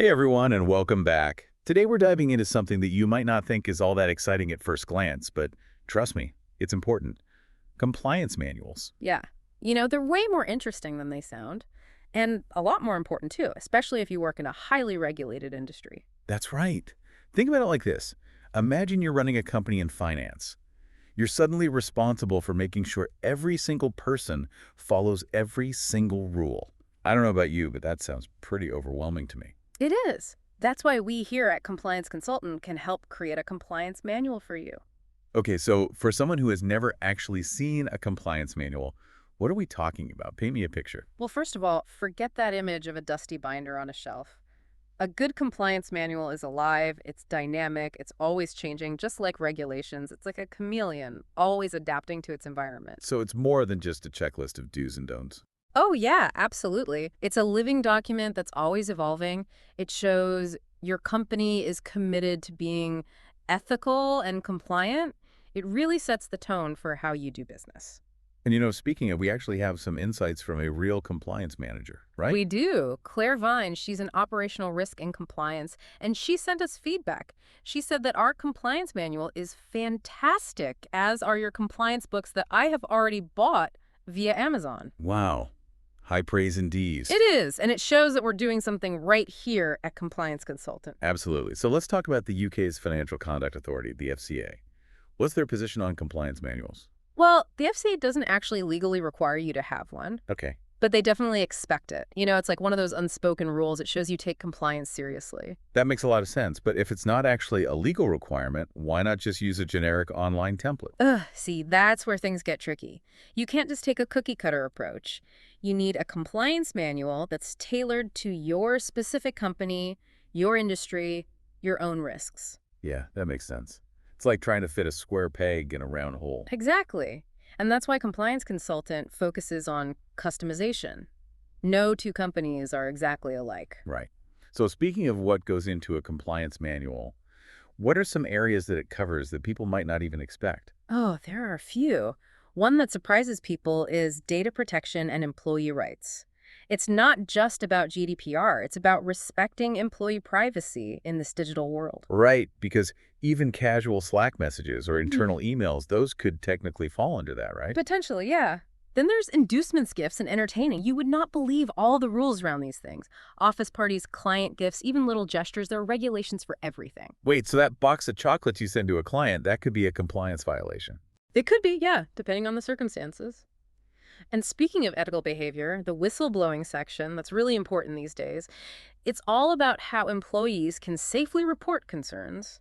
Hey everyone, and welcome back. Today we're diving into something that you might not think is all that exciting at first glance, but trust me, it's important. Compliance manuals. Yeah. They're way more interesting than they sound, and a lot more important too, especially if you work in a highly regulated industry. That's right. Think about it like this. Imagine you're running a company in finance. You're suddenly responsible for making sure every single person follows every single rule. I don't know about you, but that sounds pretty overwhelming to me. It is. That's why we here at Compliance Consultant can help create a compliance manual for you. Okay, so for someone who has never actually seen a compliance manual, what are we talking about? Paint me a picture. Well, first of all, forget that image of a dusty binder on a shelf. A good compliance manual is alive, it's dynamic, it's always changing, just like regulations. It's like a chameleon, always adapting to its environment. So it's more than just a checklist of do's and don'ts. Oh, yeah, absolutely. It's a living document that's always evolving. It shows your company is committed to being ethical and compliant. It really sets the tone for how you do business. And speaking of, we actually have some insights from a real compliance manager, right? We do. Claire Vine, she's an operational risk and compliance, and she sent us feedback. She said that our compliance manual is fantastic, as are your compliance books that I have already bought via Amazon. Wow. High praise indeed. It is, and it shows that we're doing something right here at Compliance Consultant. Absolutely. So let's talk about the UK's Financial Conduct Authority, the FCA. What's their position on compliance manuals? Well, the FCA doesn't actually legally require you to have one, Okay. but they definitely expect it. It's like one of those unspoken rules. It shows you take compliance seriously. That makes a lot of sense. But if it's not actually a legal requirement, why not just use a generic online template? Ugh, see, that's where things get tricky. You can't just take a cookie-cutter approach. You need a compliance manual that's tailored to your specific company, your industry, your own risks. Yeah, that makes sense. It's like trying to fit a square peg in a round hole. Exactly. And that's why Compliance Consultant focuses on customization. No two companies are exactly alike. Right. So speaking of what goes into a compliance manual, what are some areas that it covers that people might not even expect? Oh, there are a few. One that surprises people is data protection and employee rights. It's not just about GDPR, it's about respecting employee privacy in this digital world. Right, because even casual Slack messages or internal emails, those could technically fall under that, right? Potentially, yeah. Then there's inducements, gifts, and entertaining. You would not believe all the rules around these things. Office parties, client gifts, even little gestures. There are regulations for everything. Wait, so that box of chocolates you send to a client, that could be a compliance violation. It could be, yeah, depending on the circumstances. And speaking of ethical behavior, the whistleblowing section, that's really important these days, it's all about how employees can safely report concerns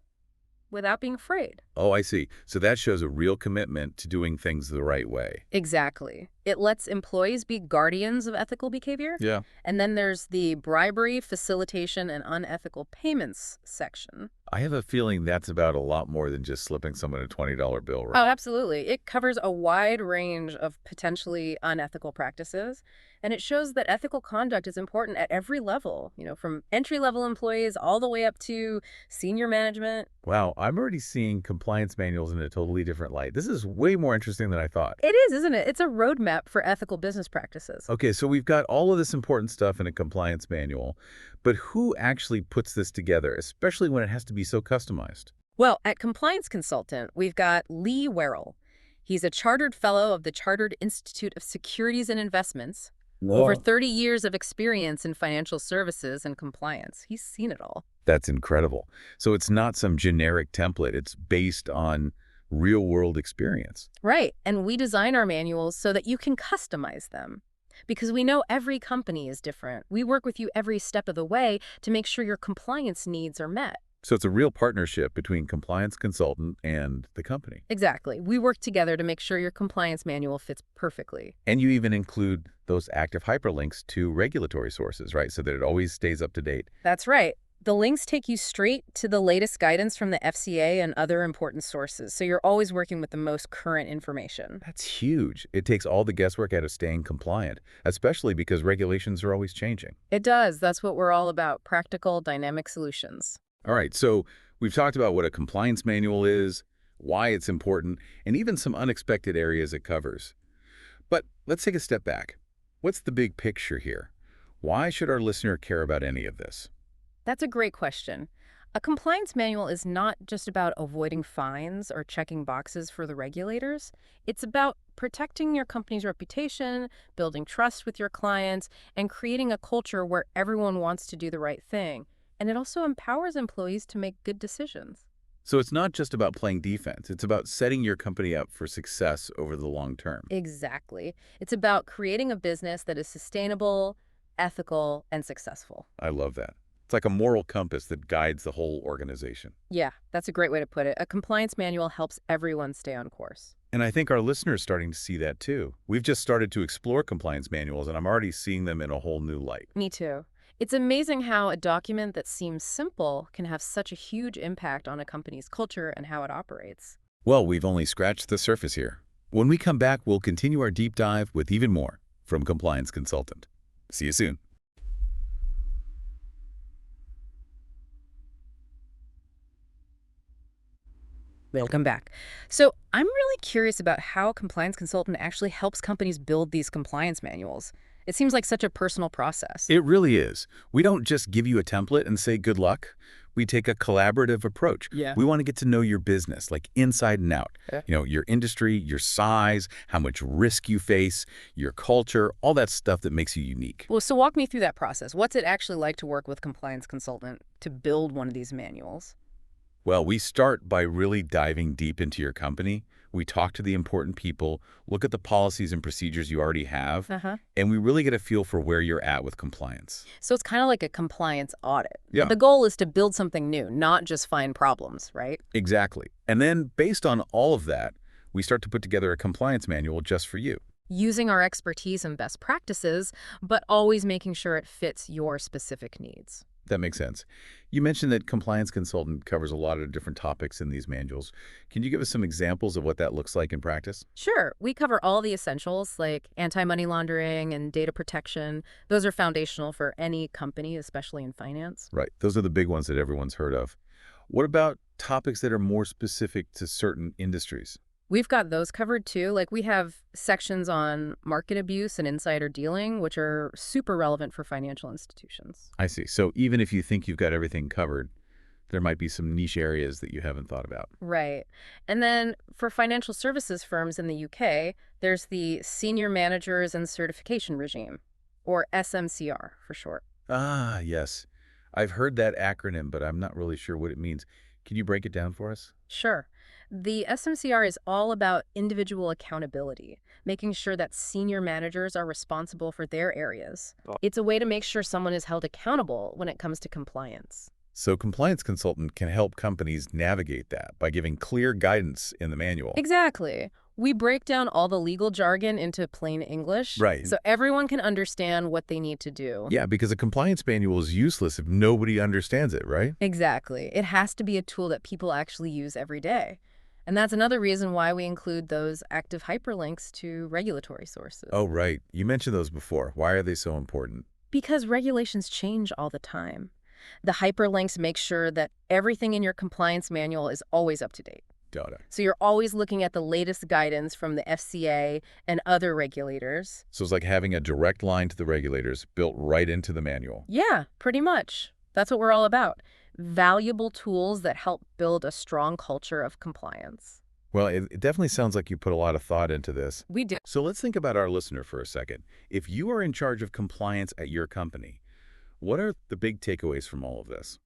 without being afraid. Oh, I see. So that shows a real commitment to doing things the right way. Exactly. It lets employees be guardians of ethical behavior. Yeah. And then there's the bribery, facilitation, and unethical payments section. I have a feeling that's about a lot more than just slipping someone a $20 bill, Oh, right? absolutely. It covers a wide range of potentially unethical practices, and it shows that ethical conduct is important at every level, from entry-level employees all the way up to senior management. Wow, I'm already seeing compliance manuals in a totally different light. This is way more interesting than I thought. It is, isn't it? It's a roadmap for ethical business practices. Okay, so we've got all of this important stuff in a compliance manual, but who actually puts this together, especially when it has to be so customized? Well, at Compliance Consultant, we've got Lee Werrell. He's a chartered fellow of the Chartered Institute of Securities and Investments. Over 30 years of experience in financial services and compliance. He's seen it all. That's incredible. So it's not some generic template. It's based on real-world experience. Right. And we design our manuals so that you can customize them. Because we know every company is different. We work with you every step of the way to make sure your compliance needs are met. So it's a real partnership between compliance consultant and the company. Exactly. We work together to make sure your compliance manual fits perfectly. And you even include those active hyperlinks to regulatory sources, right? So that it always stays up to date. That's right. The links take you straight to the latest guidance from the FCA and other important sources, so you're always working with the most current information. That's huge. It takes all the guesswork out of staying compliant, especially because regulations are always changing. It does. That's what we're all about, practical, dynamic solutions. All right, so we've talked about what a compliance manual is, why it's important, and even some unexpected areas it covers. But let's take a step back. What's the big picture here? Why should our listener care about any of this? That's a great question. A compliance manual is not just about avoiding fines or checking boxes for the regulators. It's about protecting your company's reputation, building trust with your clients, and creating a culture where everyone wants to do the right thing. And it also empowers employees to make good decisions. So it's not just about playing defense. It's about setting your company up for success over the long term. Exactly. It's about creating a business that is sustainable, ethical, and successful. I love that. It's like a moral compass that guides the whole organization. Yeah, that's a great way to put it. A compliance manual helps everyone stay on course. And I think our listeners are starting to see that too. We've just started to explore compliance manuals, and I'm already seeing them in a whole new light. Me too. It's amazing how a document that seems simple can have such a huge impact on a company's culture and how it operates. Well, we've only scratched the surface here. When we come back, we'll continue our deep dive with even more from Compliance Consultant. See you soon. Welcome back. So, I'm really curious about how a compliance consultant actually helps companies build these compliance manuals. It seems like such a personal process. It really is. We don't just give you a template and say good luck. We take a collaborative approach. Yeah. We want to get to know your business, like inside and out. Yeah. Your industry, your size, how much risk you face, your culture, all that stuff that makes you unique. Well, so walk me through that process. What's it actually like to work with a compliance consultant to build one of these manuals? Well, we start by really diving deep into your company. We talk to the important people, look at the policies and procedures you already have, Uh-huh. and we really get a feel for where you're at with compliance. So it's kind of like a compliance audit. Yeah. The goal is to build something new, not just find problems, right? Exactly. And then based on all of that, we start to put together a compliance manual just for you. Using our expertise and best practices, but always making sure it fits your specific needs. That makes sense. You mentioned that compliance consultant covers a lot of different topics in these manuals. Can you give us some examples of what that looks like in practice? Sure, we cover all the essentials like anti-money laundering and data protection. Those are foundational for any company, especially in finance. Right. Those are the big ones that everyone's heard of. What about topics that are more specific to certain industries? We've got those covered too. Like we have sections on market abuse and insider dealing, which are super relevant for financial institutions. I see. So even if you think you've got everything covered, there might be some niche areas that you haven't thought about. Right. And then for financial services firms in the UK, there's the Senior Managers and Certification Regime, or SMCR for short. Ah, yes. I've heard that acronym, but I'm not really sure what it means. Can you break it down for us? Sure. The SMCR is all about individual accountability, making sure that senior managers are responsible for their areas. It's a way to make sure someone is held accountable when it comes to compliance. So compliance consultant can help companies navigate that by giving clear guidance in the manual. Exactly. We break down all the legal jargon into plain English, Right. so everyone can understand what they need to do. Yeah, because a compliance manual is useless if nobody understands it, right? Exactly. It has to be a tool that people actually use every day. And that's another reason why we include those active hyperlinks to regulatory sources. Oh, right. You mentioned those before. Why are they so important? Because regulations change all the time. The hyperlinks make sure that everything in your compliance manual is always up to date. Got it. So you're always looking at the latest guidance from the FCA and other regulators. So it's like having a direct line to the regulators built right into the manual. Yeah, pretty much. That's what we're all about. Valuable tools that help build a strong culture of compliance. Well, it definitely sounds like you put a lot of thought into this. We do. So let's think about our listener for a second. If you are in charge of compliance at your company, what are the big takeaways from all of this?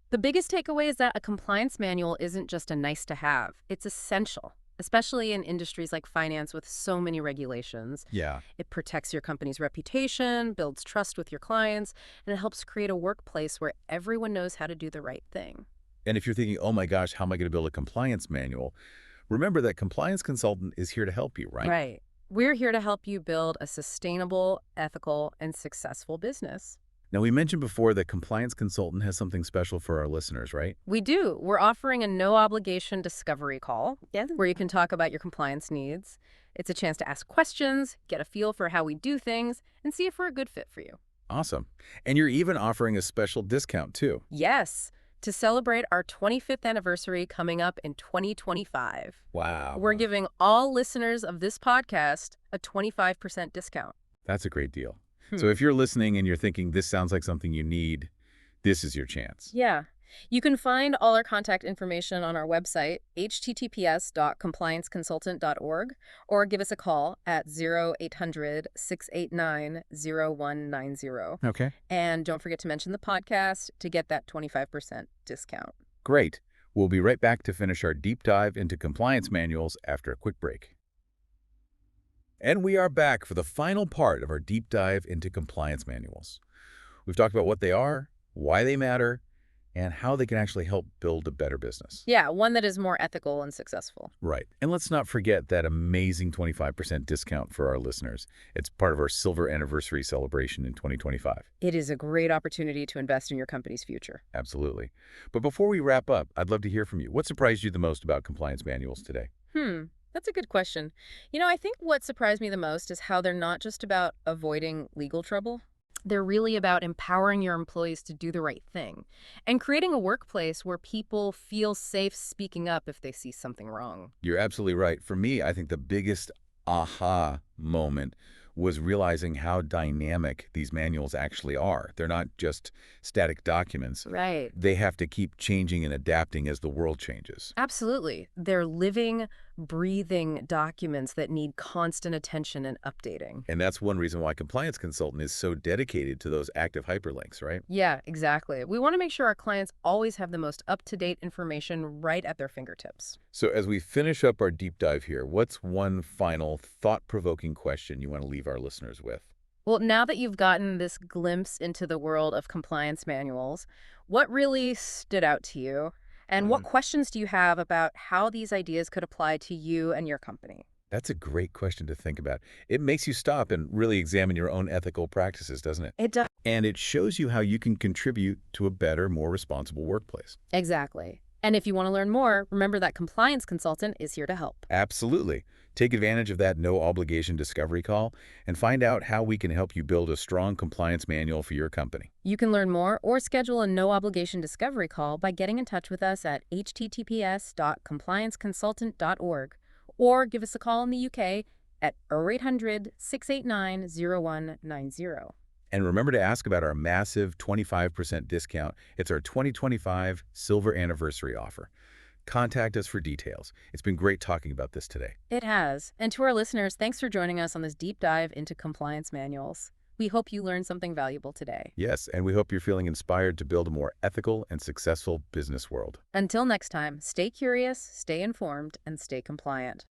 The biggest takeaway is that a compliance manual isn't just a nice to have. It's essential, especially in industries like finance with so many regulations. Yeah. It protects your company's reputation, builds trust with your clients, and it helps create a workplace where everyone knows how to do the right thing. And if you're thinking, oh my gosh, how am I going to build a compliance manual? Remember that compliance consultant is here to help you, right? Right. We're here to help you build a sustainable, ethical, and successful business. Now, we mentioned before that compliance consultant has something special for our listeners, right? We do. We're offering a no-obligation discovery call where you can talk about your compliance needs. It's a chance to ask questions, get a feel for how we do things, and see if we're a good fit for you. Awesome. And you're even offering a special discount, too. Yes, to celebrate our 25th anniversary coming up in 2025. Wow. We're giving all listeners of this podcast a 25% discount. That's a great deal. So if you're listening and you're thinking this sounds like something you need, This is your chance. Yeah. You can find all our contact information on our website, https://complianceconsultant.org, or give us a call at 0800-689-0190. Okay. And don't forget to mention the podcast to get that 25% discount. Great. We'll be right back to finish our deep dive into compliance manuals after a quick break. And we are back for the final part of our deep dive into compliance manuals. We've talked about what they are, why they matter, and how they can actually help build a better business. Yeah, one that is more ethical and successful. Right. And let's not forget that amazing 25% discount for our listeners. It's part of our silver anniversary celebration in 2025. It is a great opportunity to invest in your company's future. Absolutely. But before we wrap up, I'd love to hear from you. What surprised you the most about compliance manuals today? That's a good question. I think what surprised me the most is how they're not just about avoiding legal trouble. They're really about empowering your employees to do the right thing and creating a workplace where people feel safe speaking up if they see something wrong. You're absolutely right. For me, I think the biggest aha moment was realizing how dynamic these manuals actually are. They're not just static documents. Right. They have to keep changing and adapting as the world changes. Absolutely. They're living, breathing documents that need constant attention and updating. And that's one reason why Compliance Consultant is so dedicated to those active hyperlinks, right? Yeah, exactly. We want to make sure our clients always have the most up-to-date information right at their fingertips. So as we finish up our deep dive here, what's one final thought-provoking question you want to leave our listeners with? Well, now that you've gotten this glimpse into the world of compliance manuals, what really stood out to you? And what questions do you have about how these ideas could apply to you and your company? That's a great question to think about. It makes you stop and really examine your own ethical practices, doesn't it? It does. And it shows you how you can contribute to a better, more responsible workplace. Exactly. And if you want to learn more, remember that Compliance Consultant is here to help. Absolutely. Take advantage of that no-obligation discovery call and find out how we can help you build a strong compliance manual for your company. You can learn more or schedule a no-obligation discovery call by getting in touch with us at https://complianceconsultant.org or give us a call in the UK at 0800-689-0190. And remember to ask about our massive 25% discount. It's our 2025 Silver Anniversary offer. Contact us for details. It's been great talking about this today. It has. And to our listeners, thanks for joining us on this deep dive into compliance manuals. We hope you learned something valuable today. Yes, and we hope you're feeling inspired to build a more ethical and successful business world. Until next time, stay curious, stay informed, and stay compliant.